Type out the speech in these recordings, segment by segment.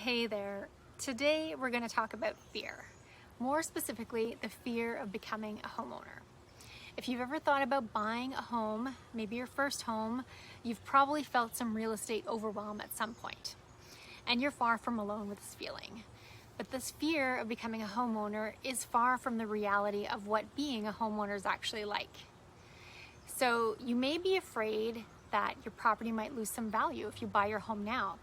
Hey there. Today we're going to talk about fear. More specifically, the fear of becoming a homeowner. If you've ever thought about buying a home, maybe your first home, you've probably felt some real estate overwhelm at some point. And you're far from alone with this feeling. But this fear of becoming a homeowner is far from the reality of what being a homeowner is actually like. So you may be afraid that your property might lose some value if you buy your home now.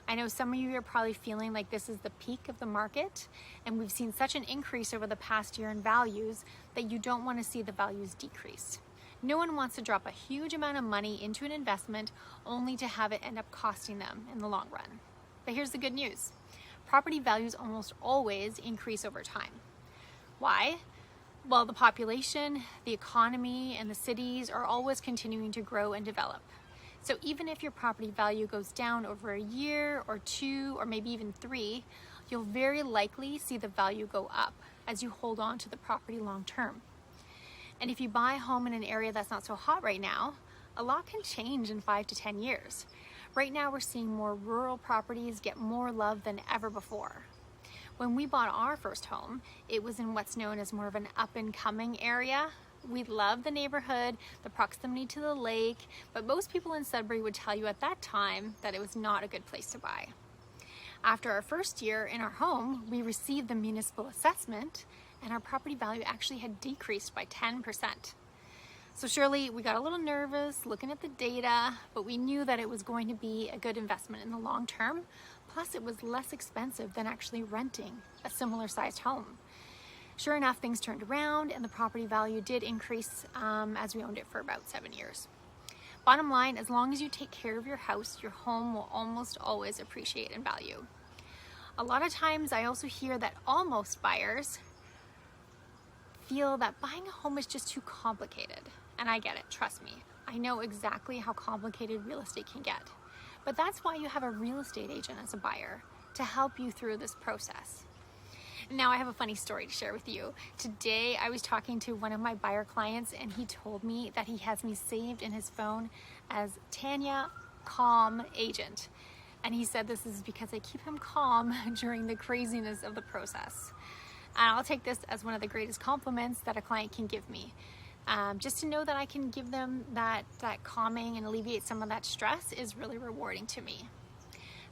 I know some of you are probably feeling like this is the peak of the market, and we've seen such an increase over the past year in values that you don't want to see the values decrease. No one wants to drop a huge amount of money into an investment only to have it end up costing them in the long run. But here's the good news. Property values almost always increase over time. Why? Well, the population, the economy, and the cities are always continuing to grow and develop. So even if your property value goes down over a year or two or maybe even 3, you'll very likely see the value go up as you hold on to the property long term. And if you buy a home in an area that's not so hot right now, a lot can change in 5 to 10 years. Right now we're seeing more rural properties get more love than ever before. When we bought our first home, it was in what's known as more of an up-and-coming area. We loved the neighborhood, the proximity to the lake, but most people in Sudbury would tell you at that time that it was not a good place to buy. After our first year in our home, we received the municipal assessment and our property value actually had decreased by 10%. So surely we got a little nervous looking at the data, but we knew that it was going to be a good investment in the long term. Plus it was less expensive than actually renting a similar sized home. Sure enough, things turned around and the property value did increase as we owned it for about 7 years. Bottom line, as long as you take care of your house, your home will almost always appreciate in value. A lot of times I also hear that almost buyers feel that buying a home is just too complicated. And I get it, trust me. I know exactly how complicated real estate can get. But that's why you have a real estate agent as a buyer, to help you through this process. Now I have a funny story to share with you. Today I was talking to one of my buyer clients and he told me that he has me saved in his phone as Tanya Calm Agent. And he said this is because I keep him calm during the craziness of the process. And I'll take this as one of the greatest compliments that a client can give me. Just to know that I can give them that calming and alleviate some of that stress is really rewarding to me.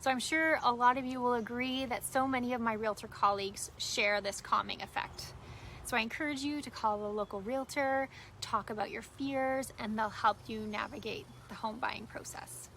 So I'm sure a lot of you will agree that so many of my realtor colleagues share this calming effect. So I encourage you to call a local realtor, talk about your fears, and they'll help you navigate the home buying process.